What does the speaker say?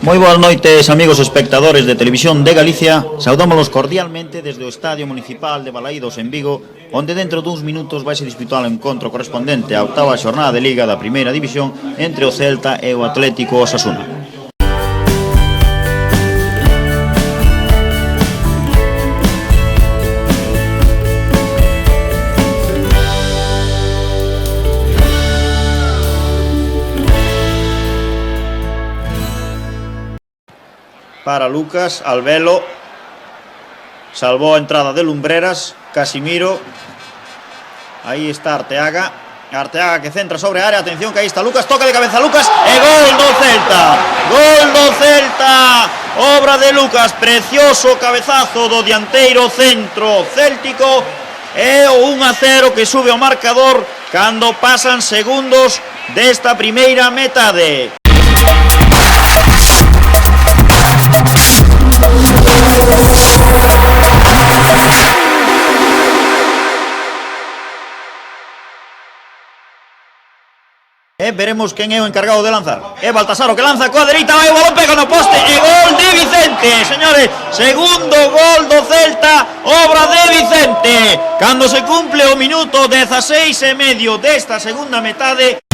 Moi boas noites, amigos espectadores de Televisión de Galicia. Saudámolos cordialmente desde o Estadio Municipal de Balaídos en Vigo, onde dentro duns minutos vaise disputar o encontro correspondente á octava xornada de Liga da Primeira División entre o Celta e o Atlético Osasuna. Para Lucas, Albelo, salvou a entrada de Lumbreras, Casimiro, aí está Arteaga que centra sobre a área, atención que aí está Lucas, toca de cabeza Lucas, e gol do Celta, obra de Lucas, precioso cabezazo do dianteiro centro céltico, e o 1-0 que sube ao marcador cando pasan segundos desta primeira metade. Veremos quen é o encargado de lanzar. É Baltasar o que lanza coa dereita, vai o balón, pega no poste e gol de Vicente, señores. Segundo gol do Celta, obra de Vicente. Cando se cumple o minuto 16 e medio desta segunda metade.